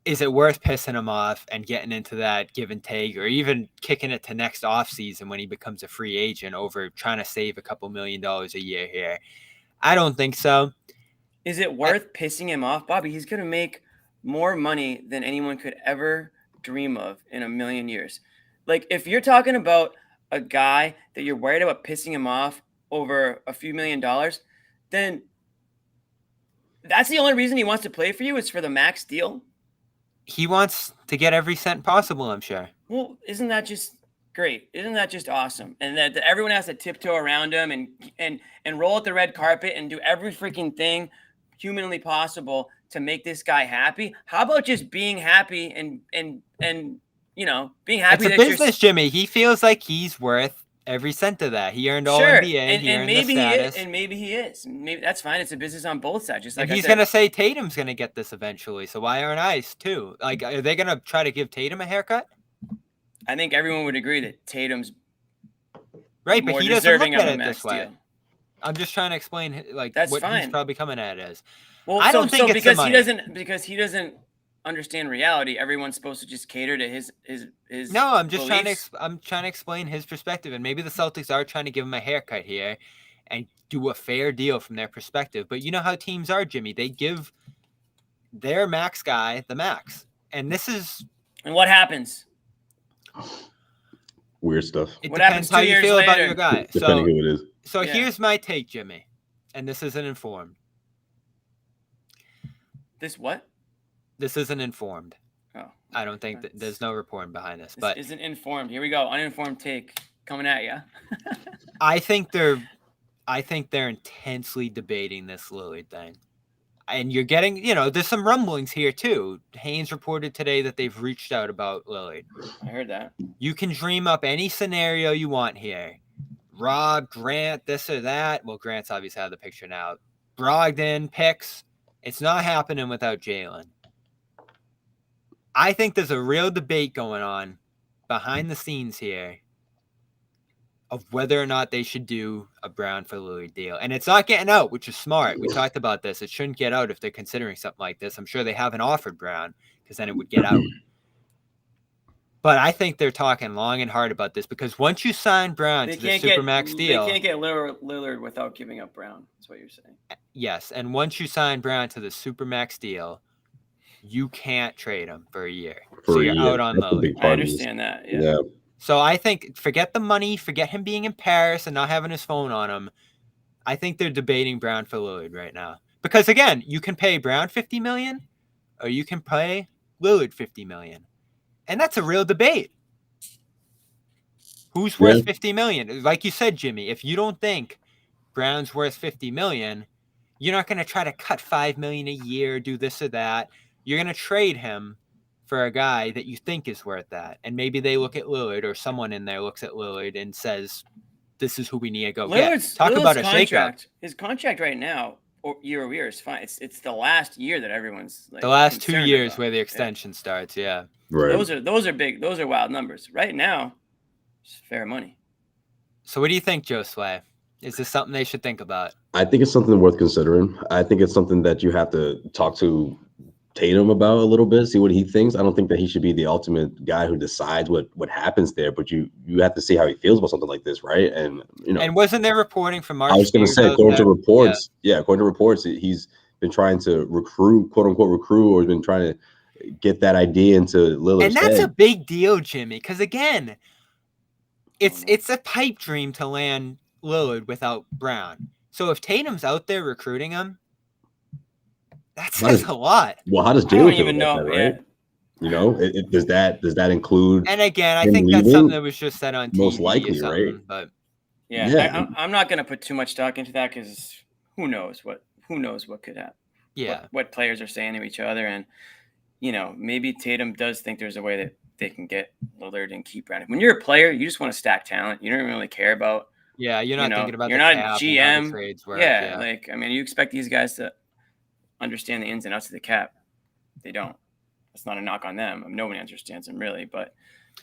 is it worth pissing him off and getting into that give and take, or even kicking it to next offseason when he becomes a free agent over trying to save a couple $1 million a year here? I don't think so. Is it worth pissing him off, Bobby? He's going to make more money than anyone could ever dream of in a million years. Like, if you're talking about a guy that you're worried about pissing him off over a few $1 million, then that's the only reason he wants to play for you, is for the max deal. He wants to get every cent possible, I'm sure. Well, isn't that just great? Isn't that just awesome? And that everyone has to tiptoe around him and roll out the red carpet and do every freaking thing humanly possible to make this guy happy. How about just being happy and being happy? It's a business, Jimmy. He feels like he's worth every cent of that. He earned all NBA. And maybe he is. And maybe he is. Maybe that's fine. It's a business on both sides. Just like he's gonna say Tatum's gonna get this eventually. So why aren't I too? Like, are they gonna try to give Tatum a haircut? I think everyone would agree that Tatum's right, but he doesn't look at it this way. Deal. I'm just trying to explain like that's what fine. He's probably coming at it as. Well, I don't think it's because the money. because he doesn't understand reality. Everyone's supposed to just cater to his. No, I'm just beliefs. trying to explain his perspective, and maybe the Celtics are trying to give him a haircut here and do a fair deal from their perspective. But you know how teams are, Jimmy. They give their max guy the max, and this is. And what happens? Weird stuff. It what depends happens how you feel later? about your guy. Depending who it is. So here's my take, Jimmy, and this isn't informed. This what? This isn't informed. Oh, I don't think that there's no reporting behind this. This but isn't informed. Here we go. Uninformed take coming at you. I think they're intensely debating this Lillard thing. And you're getting, there's some rumblings here too. Haynes reported today that they've reached out about Lillard. I heard that. You can dream up any scenario you want here. Rob, Grant, this or that. Well, Grant's obviously out of the picture now. Brogdon, picks. It's not happening without Jalen. I think there's a real debate going on behind the scenes here of whether or not they should do a Brown for Lillard deal. And it's not getting out, which is smart. We talked about this. It shouldn't get out if they're considering something like this. I'm sure they haven't offered Brown because then it would get out. But I think they're talking long and hard about this because once you sign Brown to the Supermax deal... They can't get Lillard without giving up Brown. That's what you're saying. Yes, and once you sign Brown to the Supermax deal, you can't trade him for a year. So you're out on Lillard. I understand that, yeah. So I think, forget the money, forget him being in Paris and not having his phone on him. I think they're debating Brown for Lillard right now. Because again, you can pay Brown $50 million or you can pay Lillard $50 million. And that's a real debate. Who's worth $50 million? Like you said, Jimmy, if you don't think Brown's worth $50 million, you're not going to try to cut $5 million a year, do this or that. You're going to trade him for a guy that you think is worth that. And maybe they look at Lillard or someone in there looks at Lillard and says, this is who we need to go get. Talk about a shakeup. His contract right now, year over year, is fine. It's the last year that everyone's like, the last 2 years where the extension starts. Yeah. Right. Those are big. Those are wild numbers. Right now, it's fair money. So what do you think, Josue? Is this something they should think about? I think it's something worth considering. I think it's something that you have to talk to Tatum about a little bit, see what he thinks. I don't think that he should be the ultimate guy who decides what happens there, but you have to see how he feels about something like this, right? And and wasn't there reporting from March? I was going to say, according to reports, he's been trying to recruit, quote unquote, or has been trying to get that idea into Lillard's And that's head. a big deal, Jimmy, because again, it's a pipe dream to land Lillard without Brown. So if Tatum's out there recruiting him, that How says does- a lot. Well, how does I don't Jalen feel even about know. that, right? Yeah. You know, does that include And again, I him think that's something leaving? that was just said on TV Most or likely, something. right? But Yeah. I'm not going to put too much stock into that because who knows what could happen. yeah, What players are saying to each other. And, maybe Tatum does think there's a way that they can get Lillard and keep Brown. When you're a player, you just want to stack talent. You don't really care about, yeah, you're not thinking about you're the not a cap and how the GM. trades work. Yeah. Yeah. You expect these guys to understand the ins and outs of the cap. They don't. That's not a knock on them. Nobody understands them really. But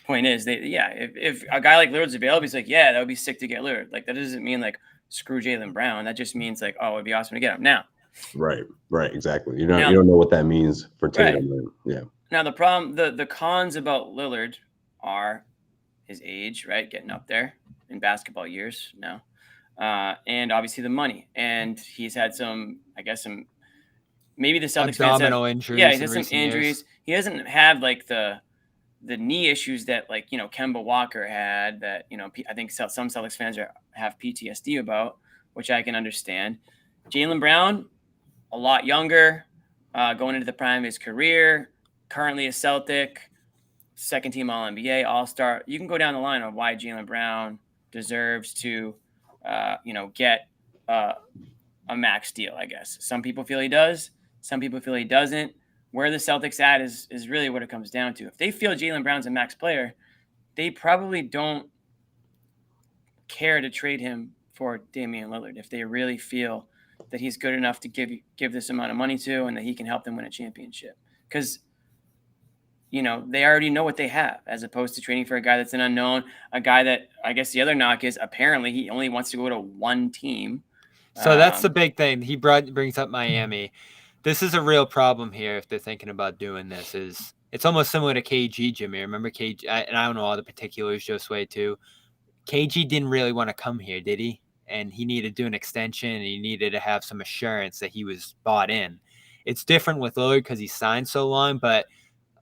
point is, if a guy like Lillard's available, he's like, yeah, that would be sick to get Lillard. Like, that doesn't mean like screw Jalen Brown. That just means like, oh, it'd be awesome to get him now. Right, exactly. You don't know what that means for Tatum. Right. Yeah. Now the problem, the cons about Lillard are his age, right, getting up there in basketball years now, and obviously the money. And he's had some maybe the Celtics abdominal fans injuries. Yeah, he's had in some recent injuries. years. He hasn't had like the knee issues that Kemba Walker had. That I think some Celtics fans have PTSD about, which I can understand. Jalen Brown, a lot younger, going into the prime of his career. Currently a Celtic, second team All-NBA, All-Star. You can go down the line of why Jalen Brown deserves to, get a max deal, I guess. Some people feel he does. Some people feel he doesn't. Where the Celtics at is really what it comes down to. If they feel Jalen Brown's a max player, they probably don't care to trade him for Damian Lillard if they really feel that he's good enough to give this amount of money to and that he can help them win a championship. Because they already know what they have, as opposed to trading for a guy that's an unknown, a guy that I guess the other knock is apparently he only wants to go to one team. So that's the big thing. He brings up Miami. This is a real problem here if they're thinking about doing this. It's almost similar to KG, Jimmy. Remember KG? And I don't know all the particulars, Josue, too. KG didn't really want to come here, did he? And he needed to do an extension, and he needed to have some assurance that he was bought in. It's different with Lillard because he signed so long, but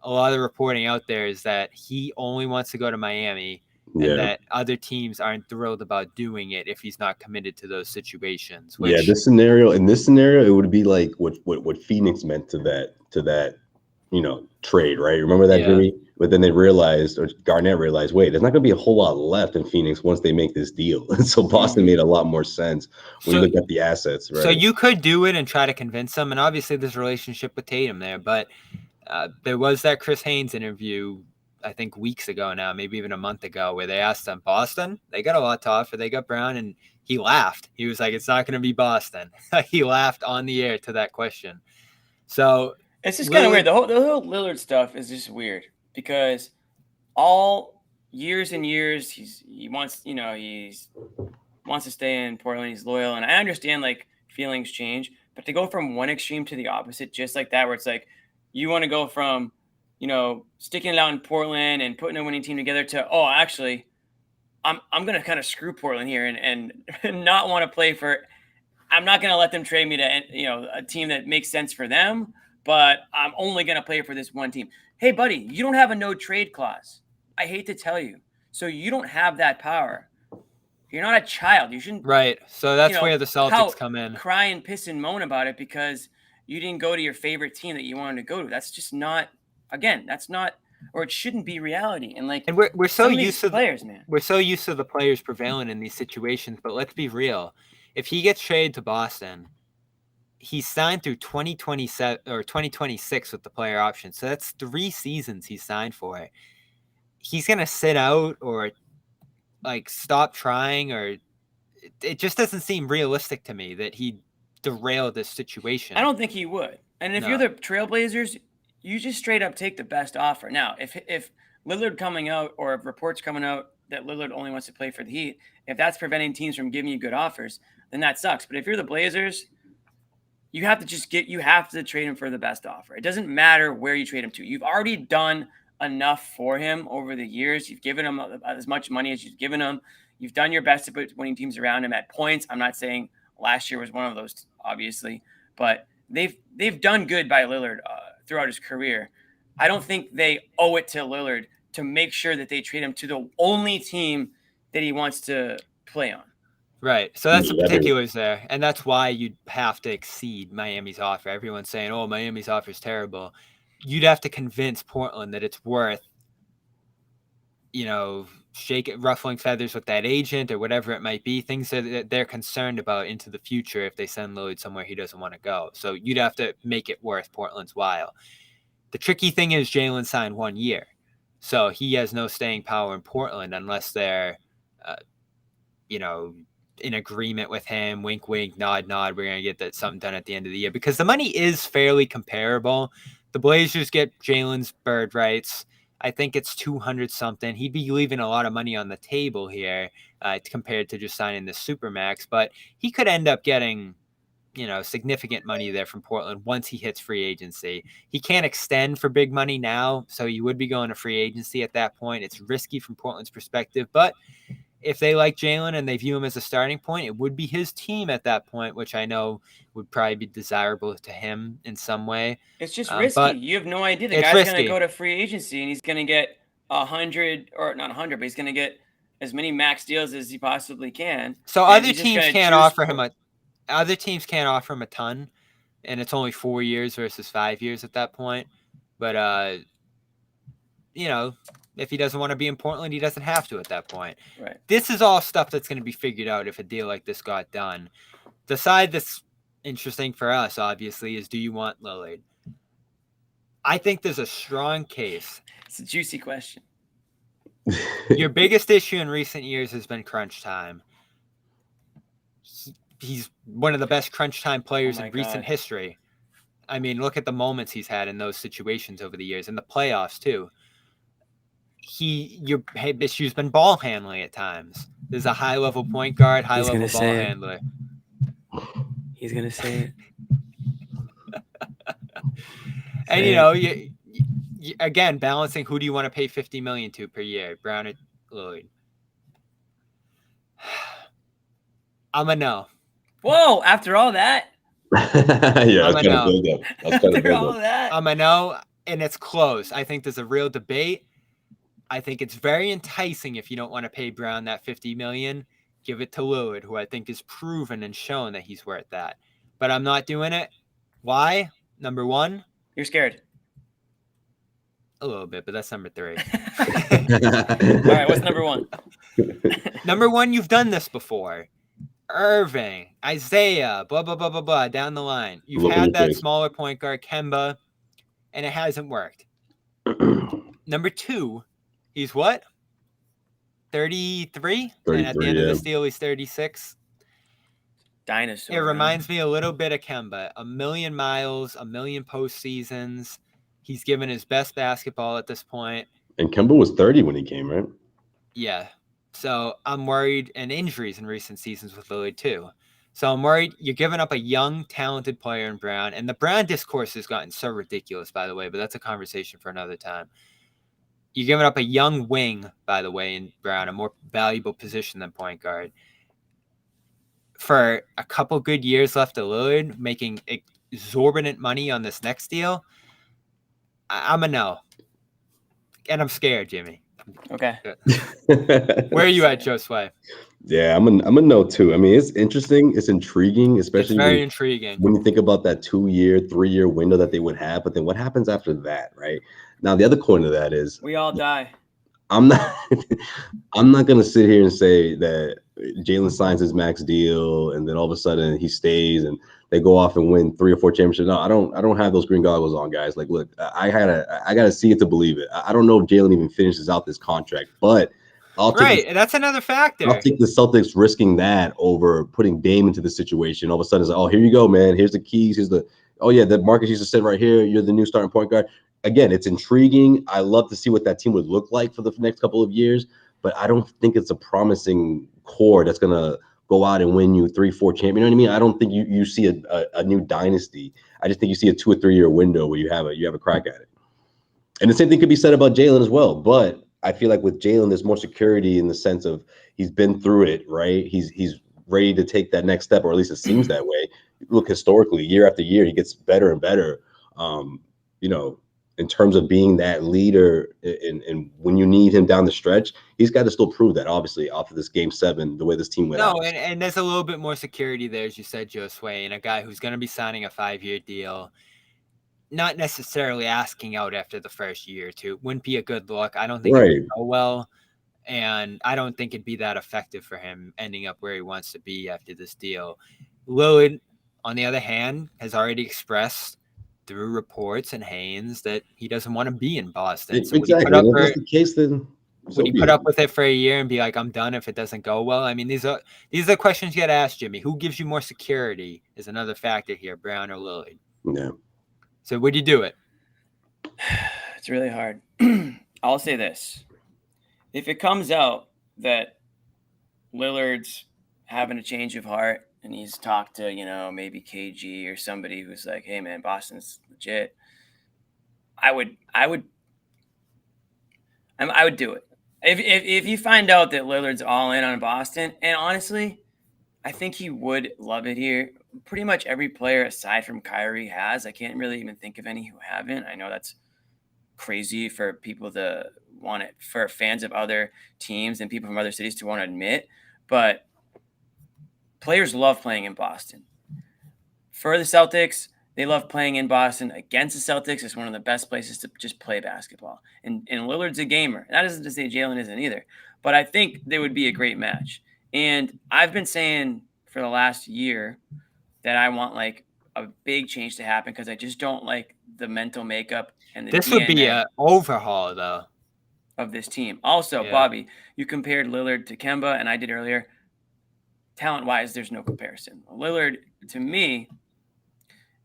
a lot of the reporting out there is that he only wants to go to Miami and that other teams aren't thrilled about doing it if he's not committed to those situations. Which, in this scenario, it would be like what Phoenix meant to that trade, right? Remember that, Jimmy? But then they realized, or Garnett realized, wait, there's not going to be a whole lot left in Phoenix once they make this deal. And so Boston made a lot more sense when you look at the assets, right? So you could do it and try to convince them, and obviously there's a relationship with Tatum there, but there was that Chris Haynes interview, I think weeks ago now, maybe even a month ago, where they asked him, Boston, they got a lot to offer. They got Brown, and he laughed. He was like, it's not going to be Boston. He laughed on the air to that question. So it's just kind of weird. The whole Lillard stuff is just weird because all years and years he wants to stay in Portland. He's loyal, and I understand like feelings change, but to go from one extreme to the opposite, just like that, where it's like you want to go from sticking it out in Portland and putting a winning team together to actually I'm gonna kind of screw Portland here and not want to play for. I'm not gonna let them trade me to a team that makes sense for them. But I'm only going to play for this one team. Hey, buddy, you don't have a no trade clause. I hate to tell you. So you don't have that power. You're not a child. You shouldn't. Right. So that's where the Celtics come in. Cry and piss and moan about it because you didn't go to your favorite team that you wanted to go to. That's just not, again, that's not, or it shouldn't be reality. And we're so used to players, man. We're so used to the players prevailing in these situations, but let's be real. If he gets traded to Boston, he's signed through 2027 or 2026 with the player option. So that's 3 seasons he's signed for. He's going to sit out or like stop trying, or it just doesn't seem realistic to me that he'd derail this situation. I don't think he would. And if you're the Trailblazers, you just straight up take the best offer. Now, if Lillard coming out or if reports coming out that Lillard only wants to play for the Heat, if that's preventing teams from giving you good offers, then that sucks. But if you're the Blazers, you have to trade him for the best offer. It doesn't matter where you trade him to. You've already done enough for him over the years. You've given him as much money as you've given him. You've done your best to put winning teams around him at points. I'm not saying last year was one of those, obviously, but they've done good by Lillard throughout his career. I don't think they owe it to Lillard to make sure that they trade him to the only team that he wants to play on. Right. So that's the Yeah, particulars there. And that's why you'd have to exceed Miami's offer. Everyone's saying, oh, Miami's offer is terrible. You'd have to convince Portland that it's worth, ruffling feathers with that agent or whatever it might be, things that they're concerned about into the future if they send Lillard somewhere he doesn't want to go. So you'd have to make it worth Portland's while. The tricky thing is Jalen signed 1 year. So he has no staying power in Portland unless they're, in agreement with him, wink, wink, nod, nod. We're going to get something done at the end of the year because the money is fairly comparable. The Blazers get Jalen's bird rights. I think it's 200 something. He'd be leaving a lot of money on the table here compared to just signing the Supermax, but he could end up getting, significant money there from Portland once he hits free agency. He can't extend for big money now, so you would be going to free agency at that point. It's risky from Portland's perspective, but if they like Jalen and they view him as a starting point, it would be his team at that point, which I know would probably be desirable to him in some way. It's just risky. You have no idea. The guy's going to go to free agency and he's going to get 100, or not 100, but he's going to get as many max deals as he possibly can. So other teams can't offer him a ton, and it's only 4 years versus 5 years at that point. But if he doesn't want to be in Portland, he doesn't have to at that point. Right. This is all stuff that's going to be figured out if a deal like this got done. The side that's interesting for us, obviously, is do you want Lillard? I think there's a strong case. It's a juicy question. Your biggest issue in recent years has been crunch time. He's one of the best crunch time players in recent history. I mean, look at the moments he's had in those situations over the years, in the playoffs too. Your issue's been ball handling at times. There's a high-level point guard, high-level ball handler. He's going to say it. And, you again, balancing who do you want to pay $50 million to per year, Brown or Lillard? I'm a no. Whoa, after all that? Yeah, that's kind of build up. After all that? I'm a no, and it's close. I think there's a real debate. I think it's very enticing if you don't want to pay Brown that $50 million. Give it to Lillard, who I think is proven and shown that he's worth that. But I'm not doing it. Why? Number one. You're scared. A little bit, but that's number 3. All right, what's number 1? Number 1, you've done this before. Irving, Isaiah, blah, blah, blah, blah, blah, down the line. You've had that smaller point guard, Kemba, and it hasn't worked. Number 2, he's what? 33? And at the end of this deal, he's 36. Dinosaur. It reminds me a little bit of Kemba. 1 million miles, 1 million postseasons. He's given his best basketball at this point. And Kemba was 30 when he came, right? Yeah. So I'm worried, and injuries in recent seasons with Lillard too. So I'm worried you're giving up a young, talented player in Brown. And the Brown discourse has gotten so ridiculous, by the way, but that's a conversation for another time. You're giving up a young wing, by the way, in Brown, a more valuable position than point guard. For a couple good years left of Lillard, making exorbitant money on this next deal, I'm a no. And I'm scared, Jimmy. Okay. Where are you at, Josue? Yeah, I'm a no too. I mean, it's interesting. It's intriguing, especially intriguing when you think about that 2-year, 3-year window that they would have. But then what happens after that, right? Now, the other coin of that is we all die. I'm not going to sit here and say that Jalen signs his max deal and then all of a sudden he stays and they go off and win 3 or 4 championships. No, I don't have those green goggles on, guys. Like, look, I gotta see it to believe it. I don't know if Jalen even finishes out this contract, but that's another factor. I'll take the Celtics risking that over putting Dame into the situation. All of a sudden, it's like, oh, here you go, man. Here's the keys. That Marcus used to sit right here. You're the new starting point guard. Again, it's intriguing. I love to see what that team would look like for the next couple of years, but I don't think it's a promising core that's gonna go out and win you 3-4 champions. You know what I mean? I don't think you see a new dynasty. I just think you see a 2 or 3 year window where you have a crack at it. And the same thing could be said about Jalen as well. But I feel like with Jalen, there's more security in the sense of he's been through it, right? He's ready to take that next step, or at least it seems that way. Look, historically, year after year, he gets better and better. in terms of being that leader, and when you need him down the stretch, he's got to still prove that. Obviously, off of this Game 7, the way this team went out. No, and there's a little bit more security there, as you said, Josue, and a guy who's going to be signing a 5-year deal. Not necessarily asking out after the first year or two wouldn't be a good look. I don't think it would go well, and I don't think it'd be that effective for him ending up where he wants to be after this deal. Lillard, on the other hand, has already expressed through reports and Haynes that he doesn't want to be in Boston. So exactly. If that's the case, then would he put up with it for a year and be like, I'm done if it doesn't go well? I mean, these are the questions you got to ask, Jimmy. Who gives you more security is another factor here, Brown or Lillard. Yeah. So would you do it? It's really hard. I'll say this. If it comes out that Lillard's having a change of heart and he's talked to, maybe KG or somebody who's like, hey man, Boston's legit, I would do it. If you find out that Lillard's all in on Boston, and honestly, I think he would love it here. Pretty much every player aside from Kyrie has. I can't really even think of any who haven't. I know that's crazy for people to want it, for fans of other teams and people from other cities to want to admit, but players love playing in Boston. For the Celtics, they love playing in Boston against the Celtics. It's one of the best places to just play basketball. And Lillard's a gamer. That isn't to say Jalen isn't either, but I think they would be a great match. And I've been saying for the last year that I want like a big change to happen because I just don't like the mental makeup and the this DNA would be an overhaul though of this team. Also, yeah. Bobby, you compared Lillard to Kemba, and I did earlier. Talent-wise, there's no comparison. Lillard, to me,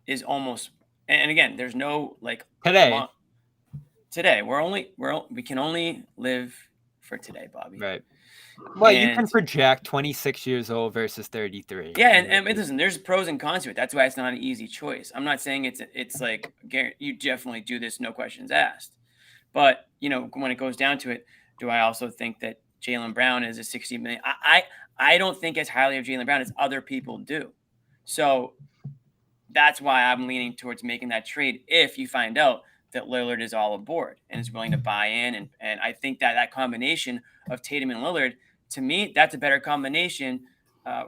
is almost, and again, there's no like today. We can only live for today, Bobby. Right. Well, you can project 26 years old versus 33. Yeah, and listen, there's pros and cons to it. That's why it's not an easy choice. I'm not saying it's like you definitely do this, no questions asked. But when it goes down to it, do I also think that Jalen Brown is a 60 million? I don't think as highly of Jalen Brown as other people do. So that's why I'm leaning towards making that trade if you find out that Lillard is all aboard and is willing to buy in. And I think that combination of Tatum and Lillard, to me, that's a better combination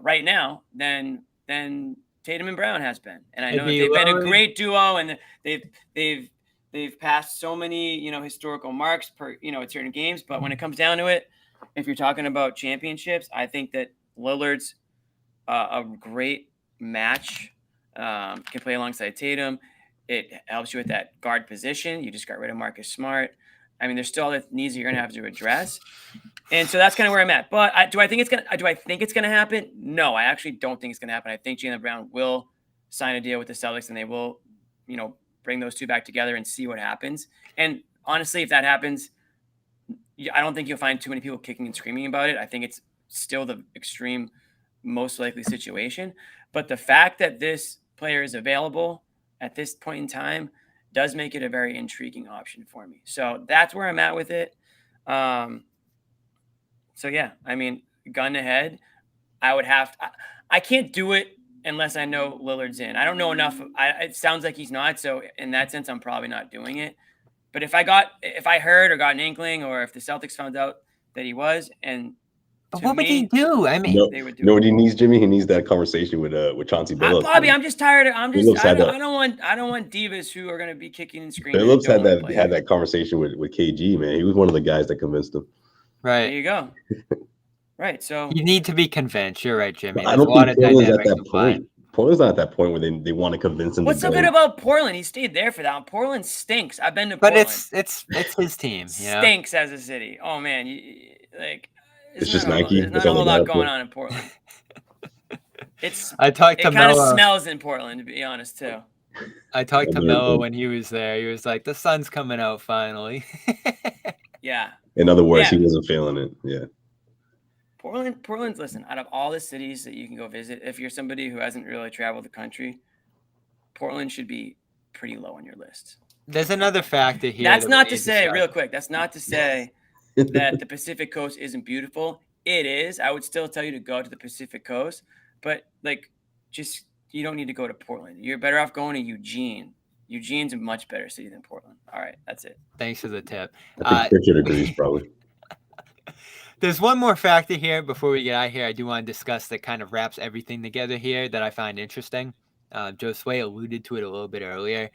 right now than Tatum and Brown has been. And I know they've been a great duo, and they've passed so many, historical marks per, at certain games. But when it comes down to it, if you're talking about championships, I think that Lillard's a great match. Can play alongside Tatum. It helps you with that guard position. You just got rid of Marcus Smart. I mean, there's still other needs that you're going to have to address. And so that's kind of where I'm at. But do I think it's going to happen? No, I actually don't think it's going to happen. I think Jalen Brown will sign a deal with the Celtics, and they will, bring those two back together and see what happens. And honestly, if that happens, I don't think you'll find too many people kicking and screaming about it. I think it's still the extreme, most likely situation. But the fact that this player is available at this point in time does make it a very intriguing option for me. So that's where I'm at with it. So yeah, I mean, gun ahead, I can't do it unless I know Lillard's in. I don't know enough. It sounds like he's not. So in that sense, I'm probably not doing it. But if I heard or got an inkling, or if the Celtics found out that he was, and what would he do? I mean, they would do what he needs, Jimmy. He needs that conversation with Chauncey Billups. Bobby, I'm just tired. I don't want divas who are going to be kicking and screaming. Billups had that conversation with KG, man. He was one of the guys that convinced him. Right. There you go. Right. So you need to be convinced. You're right, Jimmy. I don't think Portland's at that point. Portland's not at that point where they want to convince him. What's so good about Portland? He stayed there for that. Portland stinks. I've been to Portland. But it's his team. Stinks as a city. Oh man, it's just Nike. There's not a whole lot going on in Portland. It kind of smells in Portland, to be honest, too. I talked to Melo when he was there. He was like, the sun's coming out finally. Yeah. In other words, he wasn't feeling it. Yeah. Portland's, listen, out of all the cities that you can go visit, if you're somebody who hasn't really traveled the country, Portland should be pretty low on your list. There's another factor here. That's not to say, real quick, that's not to say that the Pacific Coast isn't beautiful. It is. I would still tell you to go to the Pacific Coast, but you don't need to go to Portland. You're better off going to Eugene Eugene's a much better city than Portland. All right, that's it. Thanks for the tip. I think Pritchard agrees probably. There's one more factor here before we get out of here. I do want to discuss that kind of wraps everything together here that I find interesting. Josue alluded to it a little bit earlier.